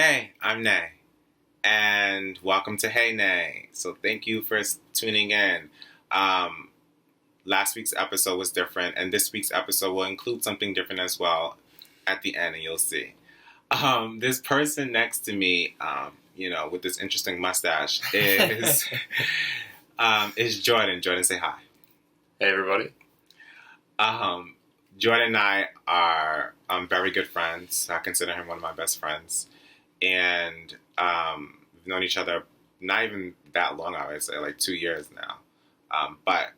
Hey, I'm Nay, and welcome to Hey Nay. So thank you for tuning in. Last week's episode was different, and this week's episode will include something different as well at the end, and you'll see. This person next to me, with this interesting mustache is Jordan. Jordan, say hi. Hey, everybody. Jordan and I are very good friends. I consider him one of my best friends. And we've known each other not even that long, I would say, like 2 years now. But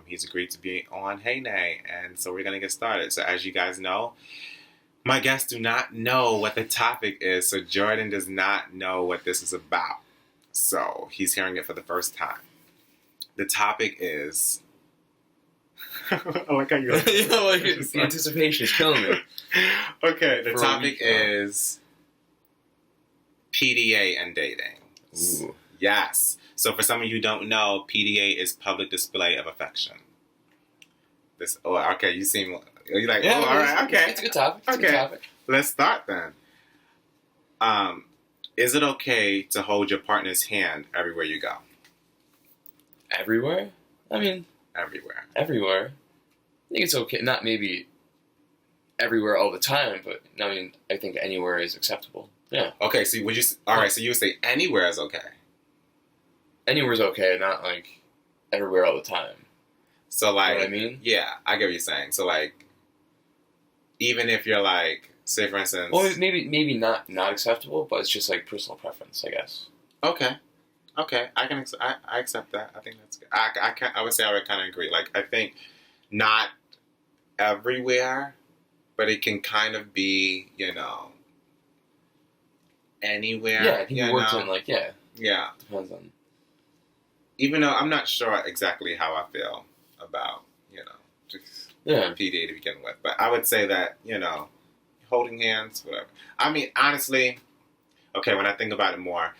he's agreed to be on Hey Nay, and so we're going to get started. So as you guys know, my guests do not know what the topic is, so Jordan does not know what this is about. So he's hearing it for the first time. The topic is... I like how you... The anticipation is killing me. Okay, the topic is PDA and dating. Ooh. Yes. So for some of you who don't know, PDA is public display of affection. Okay, you seem... You're like, all right, okay. It's a good topic. Okay, let's start then. Is it okay to hold your partner's hand everywhere you go? Everywhere? I mean... Everywhere. Everywhere. I think it's okay. Not maybe everywhere all the time, but I mean, I think anywhere is acceptable. Yeah. Okay, so would you... All right, so you would say anywhere is okay. Anywhere's okay, not like everywhere all the time. So like... You know what I mean? Yeah, I get what you're saying. So like, even if you're like, say for instance... Well, maybe not acceptable, but it's just like personal preference, I guess. Okay, I accept that. I think that's good. I would say I would kind of agree. Like, I think not everywhere, but it can kind of be, anywhere. Yeah, I think it works in Yeah. Depends on. Even though I'm not sure exactly how I feel about, just PDA to begin with, but I would say that, holding hands, whatever. I mean, honestly. Okay, when I think about it more,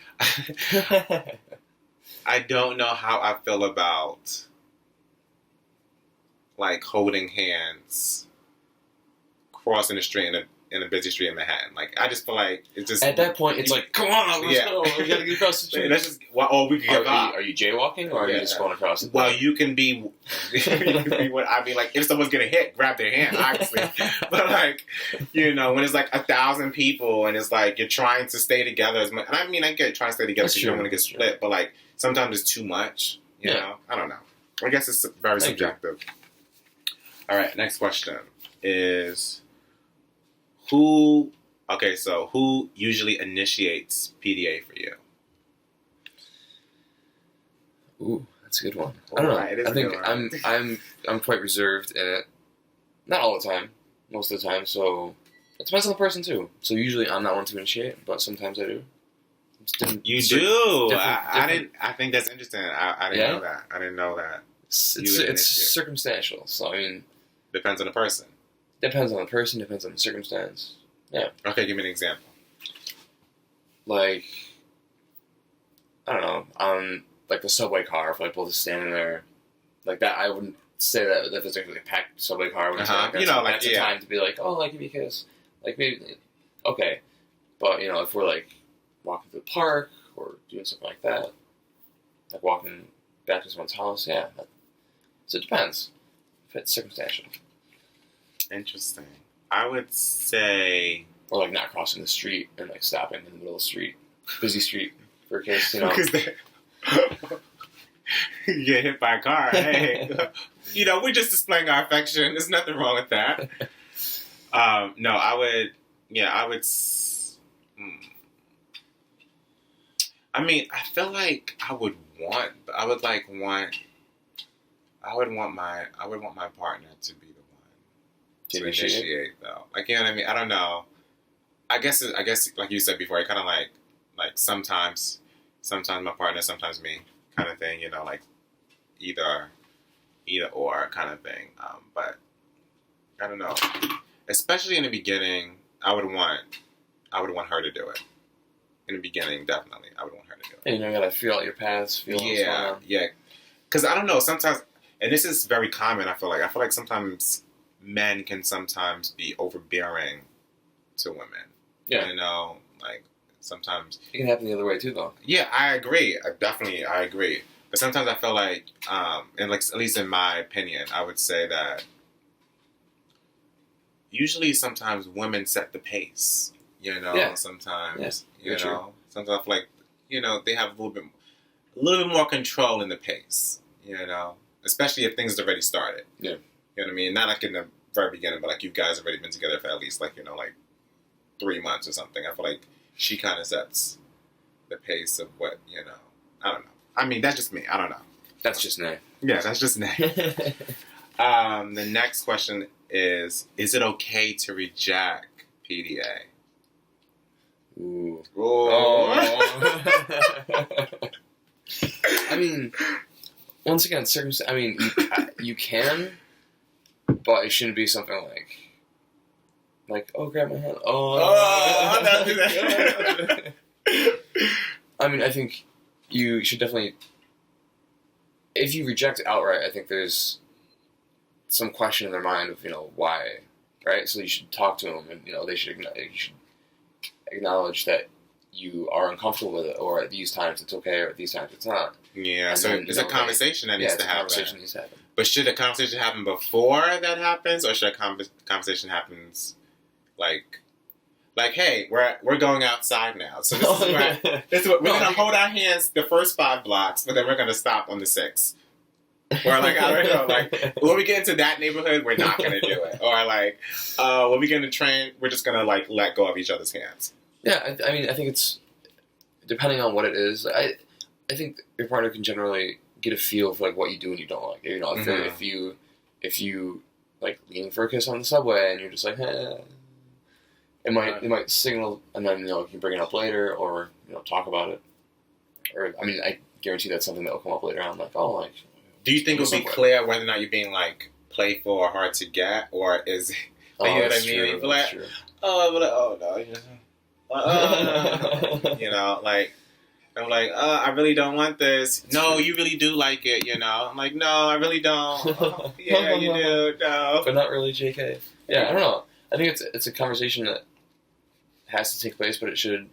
I don't know how I feel about, like, holding hands, crossing the street in a busy street in Manhattan. Like, I just feel like it's just... At that point, it's like, come on, let's go. We gotta get across the street. Let's just... we can get by. Are you jaywalking, or are you just going across it? Well, you can be... what I mean, like, if someone's getting hit, grab their hand, obviously. But, like, when it's, like, 1,000 people, and it's, like, you're trying to stay together as much... And I mean, I get trying to stay together because you don't want to get split, but, like, sometimes it's too much, you know? I don't know. I guess it's very subjective. All right, next question is... Who usually initiates PDA for you? Ooh, that's a good one. I don't know. I think I'm quite reserved in it. Not all the time, most of the time. So it depends on the person too. So usually I'm not one to initiate, but sometimes I do. You do. I think that's interesting. I didn't know that. I didn't know that. It's circumstantial. So I mean, depends on the person. Depends on the person, depends on the circumstance. Yeah. Okay, give me an example. Like, I don't know, on like the subway car, if like both is standing there, like that, I wouldn't say that if it's like a packed subway car, I wouldn't say like that's the time to be like, oh, like, give me a kiss. Like, maybe, okay. But, if we're like walking through the park or doing something like that, like walking back to someone's house, yeah. So it depends. If it's circumstantial. Interesting. I would say... Or, like, not crossing the street and, like, stopping in the middle of the street. Busy street, for a case, Because you get hit by a car. Hey, we're just displaying our affection. There's nothing wrong with that. No, I would... Yeah, I would... I mean, I feel like I would want my partner to be to initiate though. Like, you know what I mean? I don't know. I guess like you said before, it kind of like sometimes my partner, sometimes me kind of thing, like either or kind of thing. But I don't know. Especially in the beginning, I would want her to do it. In the beginning, definitely, I would want her to do it. And you gotta feel out your paths, feel what's going on. Yeah. Because I don't know, sometimes, and this is very common, I feel like sometimes men can sometimes be overbearing to women. Yeah. You know, like sometimes it can happen the other way too, though. Yeah, I agree. I agree. But sometimes I feel like, and like at least in my opinion, I would say that usually sometimes women set the pace. You know, Yeah. sometimes Yeah. you know, sometimes I feel like they have a little bit more control in the pace. You know, especially if things have already started. Yeah. You know what I mean? Not like in the very beginning, but like you guys have already been together for at least like 3 months or something. I feel like she kind of sets the pace of what I don't know. I mean, that's just me. I don't know. That's just me. Yeah, that's just me. The next question is it okay to reject PDA? Ooh. Oh. I mean, once again, I mean, you can, but it shouldn't be something like, oh, grab my hand. Oh, don't do that. I mean, I think you should definitely, if you reject it outright, I think there's some question in their mind of, why, right? So you should talk to them, and, you should acknowledge that you are uncomfortable with it, or at these times it's okay, or at these times it's not. Yeah, and so then, it's a conversation that needs to happen. Conversation needs to happen. But should a conversation happen before that happens, or should a conversation happens like, hey, we're going outside now, so this is what we're gonna hold our hands the first 5 blocks, but then we're gonna stop on the 6th. Or I don't know, when we get into that neighborhood, we're not gonna do it. Or when we get in the train, we're just gonna let go of each other's hands. Yeah, I mean, I think it's depending on what it is. I think your partner can generally get a feel for what you do and you don't like. If you like leaning for a kiss on the subway and you're just like, it might signal, and then you can bring it up later or talk about it. Or I mean, I guarantee that's something that will come up later on. Do you think it would be clear whether or not you're being playful or hard to get, or is you know what I mean? True, that's true. Oh no, I'm like, I really don't want this. No, you really do like it, I'm like, no, I really don't. Oh, yeah, you do. No, but not really, JK. Yeah, I don't know. I think it's a conversation that has to take place, but it should.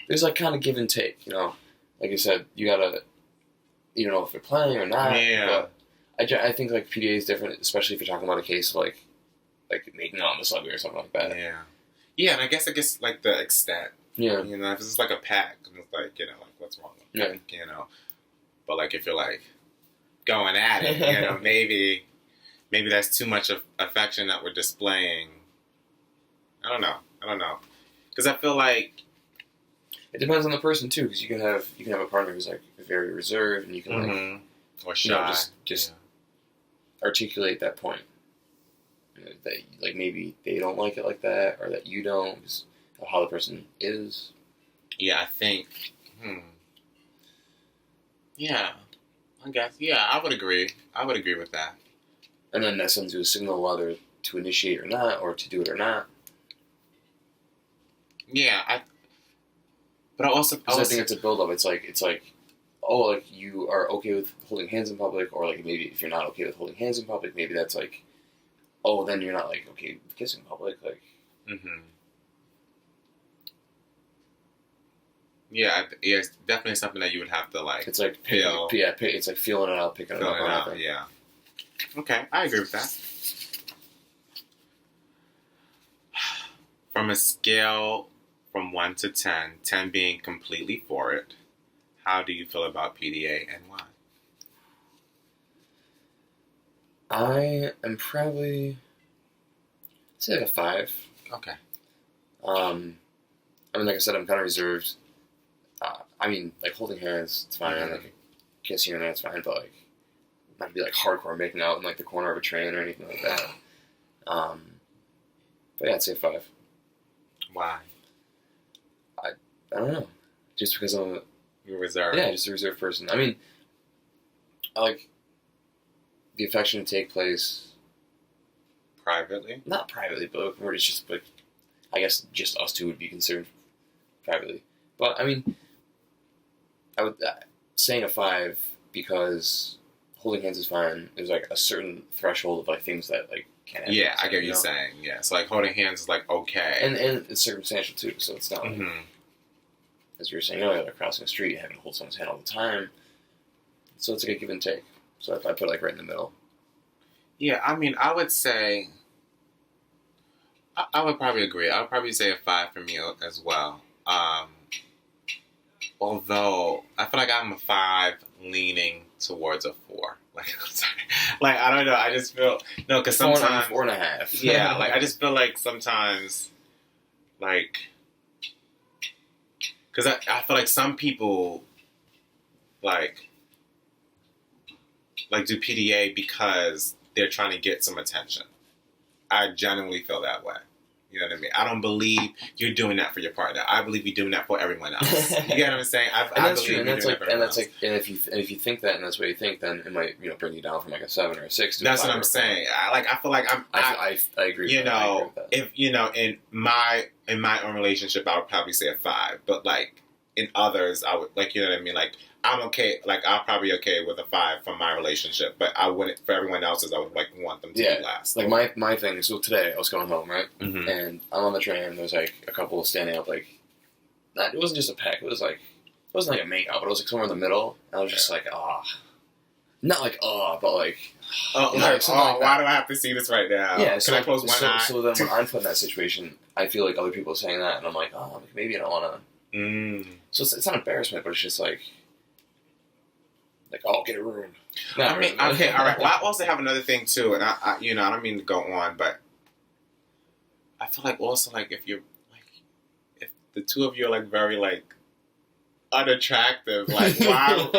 There's kind of give and take, Like you said, you gotta. You don't know if they're playing or not. Yeah. But I think PDA is different, especially if you're talking about a case like making out on the subway or something like that. Yeah. Yeah, and I guess the extent. Yeah. If it's a pack, and it's what's wrong with that? But if you're going at it, maybe that's too much of affection that we're displaying. I don't know. Because I feel like it depends on the person too, because you can have a partner who's very reserved, and you can or shy, just articulate that point. That maybe they don't like it like that, or that you don't, because of how the person is. Yeah, I think. Yeah, I guess. Yeah, I would agree. I would agree with that. And then that sends you a signal whether to initiate or not, or to do it or not. Yeah, But I think it's a build-up. It's you are okay with holding hands in public, or maybe if you're not okay with holding hands in public, maybe that's then you're not okay with kissing in public, Yeah, it's definitely something that you would have to It's feel. Yeah, it's feeling it out, picking it up. Yeah. Okay, I agree with that. From a scale from 1 to 10, 10 being completely for it, how do you feel about PDA and why? I am probably say a 5. Okay. I mean, like I said, I'm kind of reserved. I mean, holding hands, it's fine. Mm-hmm. Kissing here and there, it's fine. But not to be hardcore making out in the corner of a train or anything like that. But yeah, I'd say 5. Why? I don't know. Just because You're reserved. Yeah, just a reserved person. I mean, I like the affection to take place privately. Not privately, but where it's just I guess just us two would be considered privately. But I mean, I would saying a 5 because holding hands is fine. There's a certain threshold of things that can't have Yeah, I get what you're saying. Yeah, so like holding hands is like okay, and it's circumstantial too. So it's not like, as you were saying earlier, like crossing the street, having to hold someone's hand all the time. So it's like a give and take. So if I put like right in the middle. Yeah, I mean, I would say. I would probably agree. I would probably say a 5 for me as well. Although I feel like I'm a 5 leaning towards a 4. Like, I'm sorry. Like, I don't know. I just feel no, because sometimes 4.5. Yeah, like I just feel like sometimes, like, because I feel like some people like do PDA because they're trying to get some attention. I genuinely feel that way. You know what I mean? I don't believe you're doing that for your partner. I believe you're doing that for everyone else. You get what I'm saying? And that's true. And that's like, and if you think that, and that's what you think, then it might bring you down from like a 7 or a 6. To that's a 5 what I'm saying. I feel like I agree. You know, if in my own relationship, I would probably say a 5. But like in others, I would like, you know what I mean? Like I'm okay. Like I'm probably okay with a 5 from my relationship, but I wouldn't for everyone else's. I would like want them to be last. Like my thing. So today I was going home, right, and I'm on the train. And there's like a couple standing up, like it wasn't just a peck. It wasn't like a make out, but it was like somewhere in the middle. And I was just like, not like but like, why do I have to see this right now? Yeah, can I close one eye? So then when I'm put in that situation, I feel like other people are saying that, and I'm like, maybe I don't want to. So it's not embarrassment, but it's just like, get a room. I mean, okay, all right. Well, I also have another thing too, and I don't mean to go on, but I feel like also like if you're like if the two of you are like very like unattractive, like why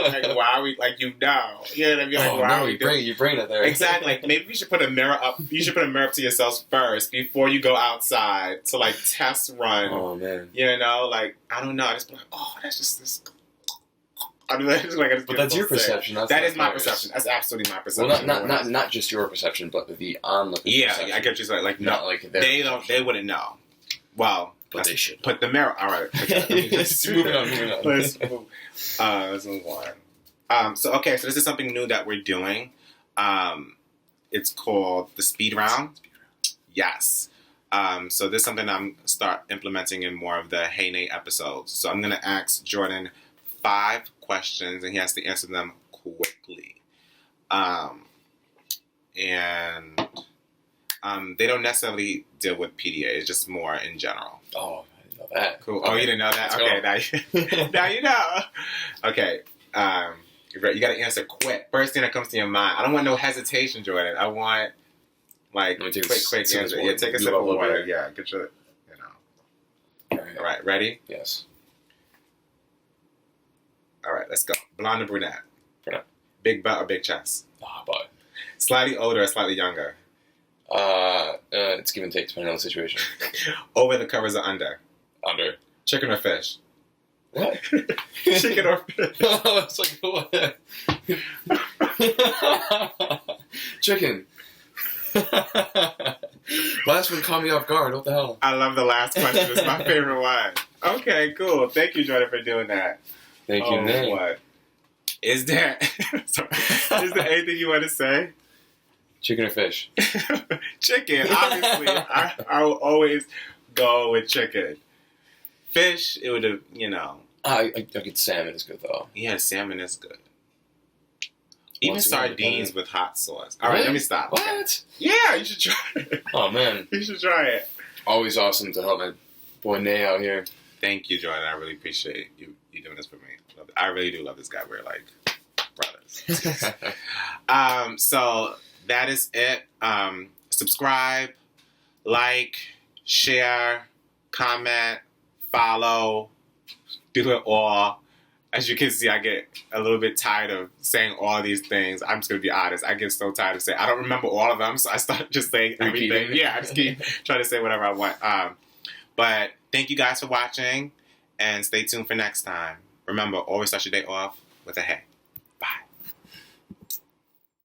are we like you know what I mean? Like why are we you bring it there exactly? Like maybe you should put a mirror up. You should put a mirror up to yourselves first before you go outside to like test run. Oh man, like I don't know. I just be like, that's just this. I mean, but that's your perception. That is my perception. That's absolutely my perception. Well, not just your perception, but the onlooking perception. Yeah, I get what you're saying. Like, not no, like they wouldn't know. Well, but they should put the mirror. All right, moving on. Let's move on. So this is something new that we're doing. It's called the speed round. Yes. So this is something I'm start implementing in more of the Hey Nate episodes. So I'm gonna ask Jordan 5 questions, and he has to answer them quickly. They don't necessarily deal with PDA. It's just more in general. Oh, I didn't know that. Cool. Oh, you didn't know that? Okay, now you know. Okay. You got to answer quick. First thing that comes to your mind. I don't want no hesitation, Jordan. I want quick answer. Yeah, take a sip of water. Yeah, get your, All right, ready? Yes. All right, let's go. Blonde or brunette? Brunette. Big butt or big chest? Butt. Slightly older or slightly younger? It's give and take depending on the situation. Over the covers or under? Under. Chicken or fish? What? Chicken or fish? It's like, what? Chicken. Last one caught me off guard. What the hell? I love the last question. It's my favorite one. Okay, cool. Thank you, Jordan, for doing that. Thank you, Nate. What? Is there anything you want to say? Chicken or fish? Chicken, obviously. I will always go with chicken. Fish, it would have, I get salmon is good, though. Yeah, salmon is good. Even sardines with hot sauce. All right, let me stop. What? Yeah, you should try it. Oh, man. You should try it. Always awesome to help my boy Nate out here. Thank you, Jordan. I really appreciate you doing this for me. I really do love this guy. We're like brothers. So that is it. Subscribe, like, share, comment, follow, do it all. As you can see, I get a little bit tired of saying all these things. I'm just going to be honest. I get so tired of saying, I don't remember all of them, so I start just saying everything. Yeah, I just keep trying to say whatever I want. But thank you guys for watching, and stay tuned for next time. Remember, always start your day off with a hey.